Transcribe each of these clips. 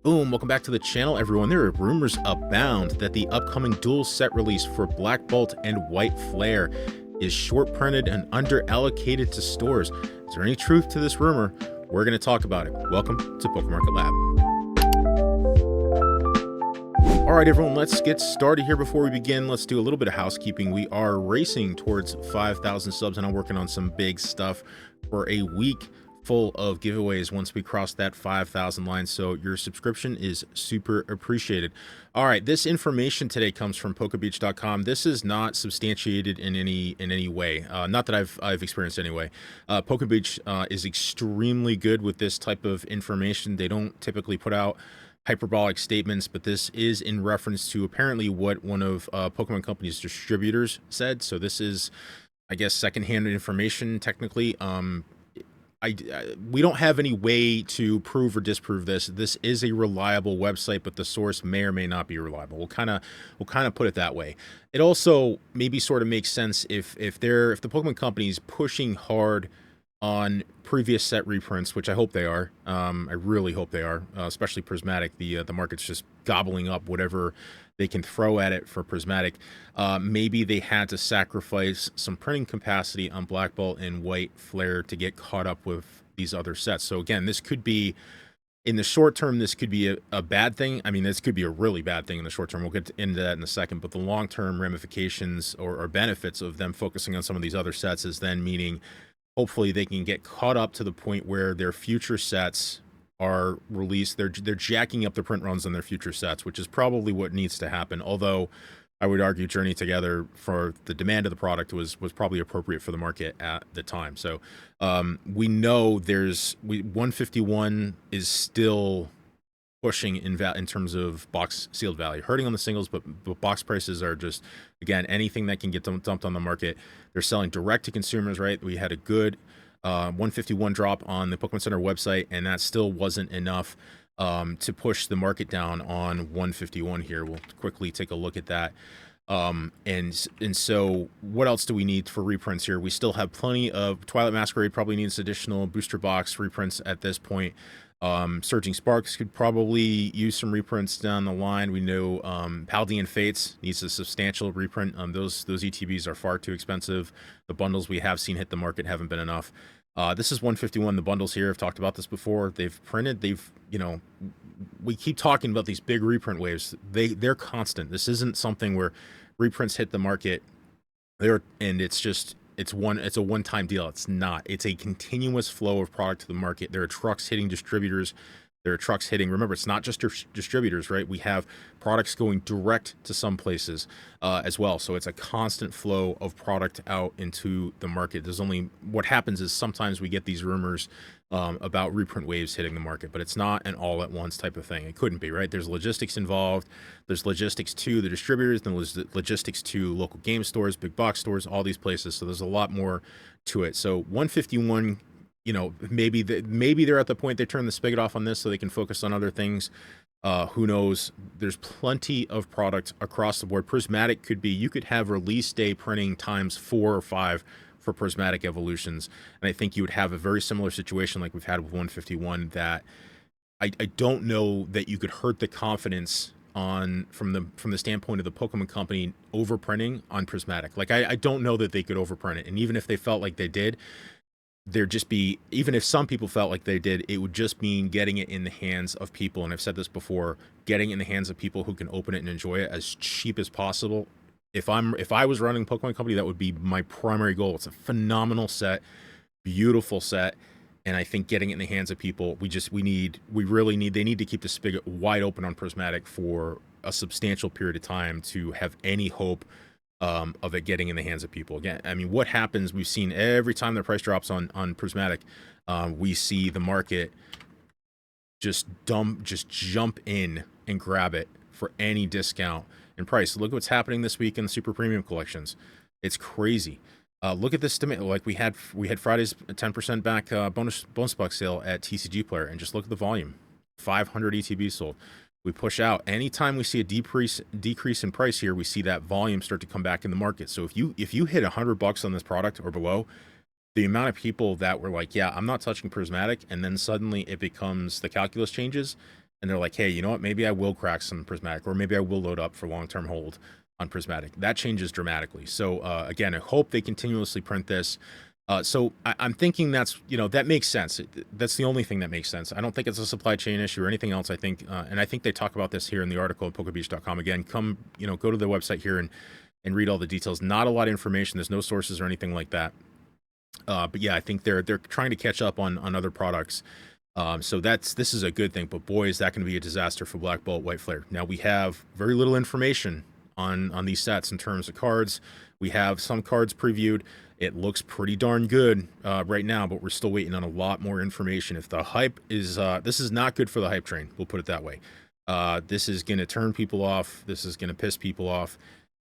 Boom, welcome back to the channel, everyone. There are rumors abound that the upcoming dual set release for Black Bolt and White Flare is short printed and under allocated to stores. Is there any truth to this rumor? We're going to talk about it. Welcome to PokeMarketLab. All right, everyone, let's get started here. Before we begin, let's do a little bit of housekeeping. We are racing towards 5,000 subs, and I'm working on some big stuff for a week full of giveaways once we cross that 5,000 line, so your subscription is super appreciated. All right, this information today comes from pokebeach.com. This is not substantiated in any way, not that I've experienced anyway. Pokebeach is extremely good with this type of information. They don't typically put out hyperbolic statements, but this is in reference to apparently what one of Pokemon Company's distributors said. So this is, I guess, secondhand information technically. We don't have any way to prove or disprove this. This is a reliable website, but the source may or may not be reliable. We'll kind of put it that way. It also maybe sort of makes sense if the Pokemon Company is pushing hard on previous set reprints, which I hope they are. I really hope they are, especially Prismatic. The market's just gobbling up whatever they can throw at it for Prismatic. Maybe they had to sacrifice some printing capacity on Black Bolt and White Flare to get caught up with these other sets. So again, this could be, in the short term, this could be a bad thing. I mean, this could be a really bad thing in the short term. We'll get into that in a second. But the long-term ramifications or benefits of them focusing on some of these other sets is then meaning hopefully they can get caught up to the point where their future sets are released. They're jacking up the print runs on their future sets, which is probably what needs to happen. Although I would argue Journey Together, for the demand of the product, was probably appropriate for the market at the time. So we know 151 is still pushing in terms of box sealed value, hurting on the singles, but box prices are just, again, anything that can get them dumped on the market. They're selling direct to consumers, right? We had a good 151 drop on the Pokemon Center website, and that still wasn't enough to push the market down on 151 here. We'll quickly take a look at that. And so what else do we need for reprints here? We still have plenty of Twilight Masquerade, probably needs additional booster box reprints at this point. Surging Sparks could probably use some reprints down the line. We know Paldean Fates needs a substantial reprint. Those ETBs are far too expensive. The bundles we have seen hit the market haven't been enough. This is 151. The bundles here, I've talked about this before. They've printed. We keep talking about these big reprint waves. They're constant. This isn't something where reprints hit the market and it's a one-time deal. It's not. It's a continuous flow of product to the market. There are trucks hitting distributors. There are trucks hitting. Remember, it's not just distributors, right? We have products going direct to some places as well. So it's a constant flow of product out into the market. What happens is sometimes we get these rumors about reprint waves hitting the market, but it's not an all-at-once type of thing. It couldn't be, right? There's logistics involved. There's logistics to the distributors, then there's logistics to local game stores, big box stores, all these places. So there's a lot more to it. So 151, maybe they're at the point they turn the spigot off on this so they can focus on other things. Who knows? There's plenty of product across the board. Prismatic could be, you could have release day printing times 4 or 5 for Prismatic evolutions, and I think you would have a very similar situation like we've had with 151. That I don't know that you could hurt the confidence from the standpoint of the Pokemon Company overprinting on Prismatic. Like I don't know that they could overprint it, and even if they felt like they did, even if some people felt like they did, it would just mean getting it in the hands of people. And I've said this before, getting it in the hands of people who can open it and enjoy it as cheap as possible. If I was running Pokemon Company, that would be my primary goal. It's a phenomenal set, beautiful set, and I think getting it in the hands of people, they need to keep the spigot wide open on Prismatic for a substantial period of time to have any hope of it getting in the hands of people. Again, I mean, what happens, we've seen every time the price drops on Prismatic, we see the market just jump in and grab it for any discount in price. Look what's happening this week in the super premium collections. It's crazy. Look at this demand. Like we had Friday's 10% back bonus box sale at TCG Player, and just look at the volume. 500 ETBs sold. We push out. Anytime we see a decrease in price here, we see that volume start to come back in the market. So if you hit $100 on this product or below, the amount of people that were like, yeah, I'm not touching Prismatic, and then suddenly it becomes, the calculus changes, and they're like, hey, you know what? Maybe I will crack some prismatic, or maybe I will load up for long-term hold on prismatic. That changes dramatically. So again, I hope they continuously print this. I'm thinking that's, that makes sense. That's the only thing that makes sense. I don't think it's a supply chain issue or anything else. I think, and I think they talk about this here in the article at pokebeach.com. Again, come, go to the website here and read all the details. Not a lot of information. There's no sources or anything like that. But yeah, I think they're trying to catch up on other products. So this is a good thing. But boy, is that going to be a disaster for Black Bolt White Flare. Now we have very little information on these sets in terms of cards. We have some cards previewed. It looks pretty darn good right now, but we're still waiting on a lot more information. If the hype is, this is not good for the hype train. We'll put it that way. This is going to turn people off. This is going to piss people off.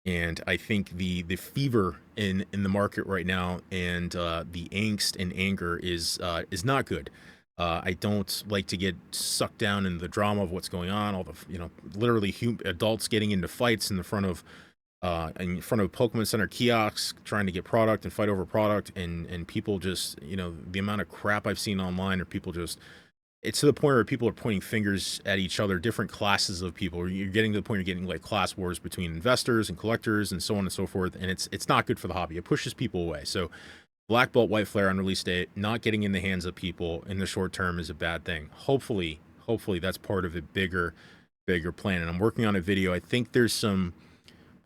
And I think the fever in the market right now, and the angst and anger is not good. I don't like to get sucked down in the drama of what's going on. All the literally adults getting into fights in front of Pokemon Center kiosks, trying to get product and fight over product, and people just, the amount of crap I've seen online, or people just, it's to the point where people are pointing fingers at each other, different classes of people. You're getting to the point you're getting like class wars between investors and collectors and so on and so forth, and it's not good for the hobby. It pushes people away. So Black Bolt White Flare on release date, not getting in the hands of people in the short term is a bad thing. Hopefully that's part of a bigger plan. And I'm working on a video. I think there's some.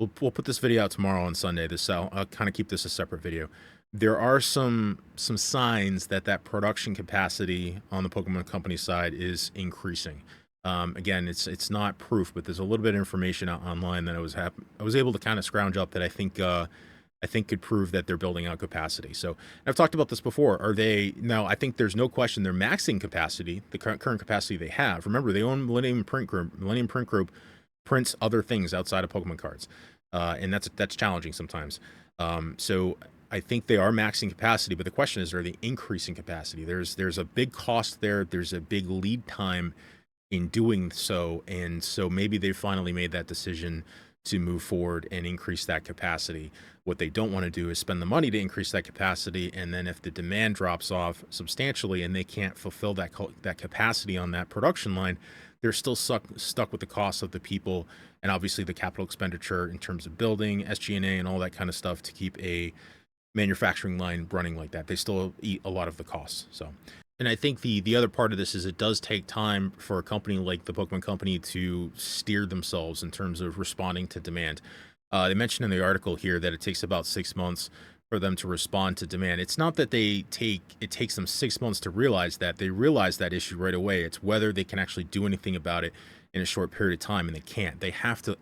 We'll put this video out tomorrow on Sunday. I'll kind of keep this a separate video. There are some signs that production capacity on the Pokemon Company side is increasing. Again, it's not proof, but there's a little bit of information out online that I was able to kind of scrounge up that I think could prove that they're building out capacity. So I've talked about this before. Now I think there's no question they're maxing capacity, the current capacity they have. Remember, they own Millennium Print Group. Millennium Print Group prints other things outside of Pokemon cards, and that's challenging sometimes. So I think they are maxing capacity, but the question is, are they increasing capacity? There's a big cost there. There's a big lead time in doing so, and so maybe they finally made that decision to move forward and increase that capacity. What they don't want to do is spend the money to increase that capacity, and then if the demand drops off substantially and they can't fulfill that capacity on that production line, they're still stuck with the cost of the people and obviously the capital expenditure in terms of building, SG&A, and all that kind of stuff to keep a manufacturing line running like that. They still eat a lot of the costs. So, and I think the other part of this is it does take time for a company like the Pokemon Company to steer themselves in terms of responding to demand. They mentioned in the article here that it takes about 6 months for them to respond to demand. It's not that it takes them 6 months to realize that. They realize that issue right away. It's whether they can actually do anything about it in a short period of time, and they can't. They have to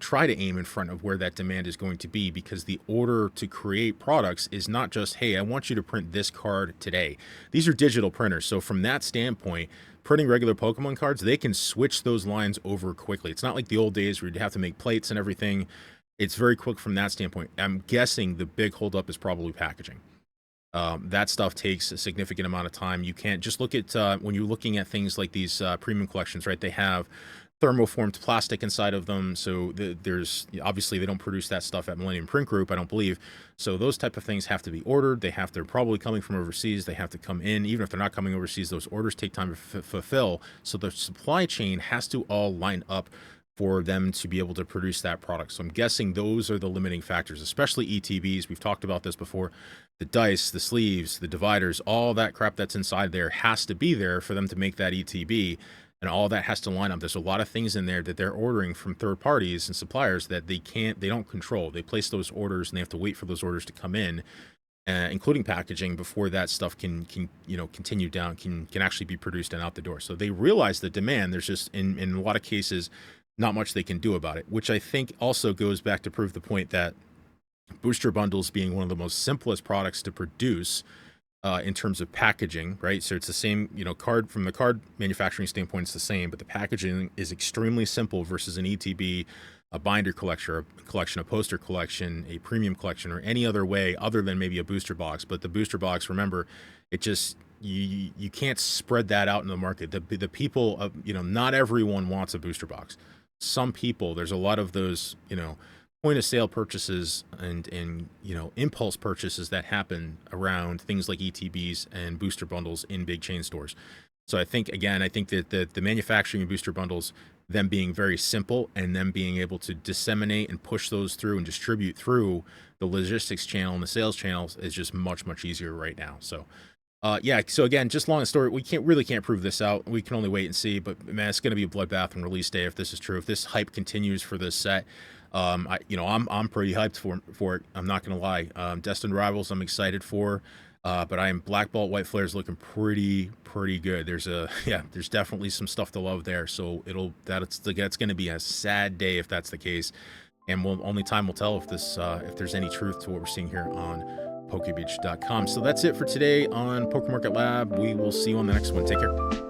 try to aim in front of where that demand is going to be, because the order to create products is not just, hey, I want you to print this card today. These are digital printers. So from that standpoint, printing regular Pokemon cards, they can switch those lines over quickly. It's not like the old days where you'd have to make plates and everything. It's very quick from that standpoint. I'm guessing the big holdup is probably packaging. That stuff takes a significant amount of time. You can't just look at when you're looking at things like these premium collections, right? They have thermoformed plastic inside of them, so there's obviously they don't produce that stuff at Millennium Print Group, I don't believe. So those type of things have to be ordered. They're probably coming from overseas. They have to come in. Even if they're not coming overseas, those orders take time to fulfill. So the supply chain has to all line up for them to be able to produce that product. So I'm guessing those are the limiting factors, especially ETBs. We've talked about this before. The dice, the sleeves, the dividers, all that crap that's inside there has to be there for them to make that ETB, and all that has to line up. There's a lot of things in there that they're ordering from third parties and suppliers that they don't control. They place those orders and they have to wait for those orders to come in, including packaging, before that stuff can continue down, can actually be produced and out the door. So they realize the demand. There's just in a lot of cases not much they can do about it, which I think also goes back to prove the point that booster bundles being one of the most simplest products to produce in terms of packaging, right? So it's the same, card from the card manufacturing standpoint, it's the same, but the packaging is extremely simple versus an ETB, a binder collection, a poster collection, a premium collection, or any other way other than maybe a booster box. But the booster box, remember, it just you can't spread that out in the market. The people, not everyone wants a booster box. Some people, there's a lot of those, point of sale purchases and impulse purchases that happen around things like ETBs and booster bundles in big chain stores. So I think, again, I think that the manufacturing and booster bundles, them being very simple and them being able to disseminate and push those through and distribute through the logistics channel and the sales channels is just much, much easier right now. So yeah. So again, just long story, we can't prove this out. We can only wait and see. But man, it's going to be a bloodbath on release day if this is true. If this hype continues for this set, I'm pretty hyped for it. I'm not going to lie. Destined Rivals, I'm excited for. But I am Black Bolt White Flares looking pretty good. There's definitely some stuff to love there. So that's going to be a sad day if that's the case. And only time will tell if there's any truth to what we're seeing here on PokeBeach.com. So that's it for today on PokeMarketLab. We will see you on the next one. Take care.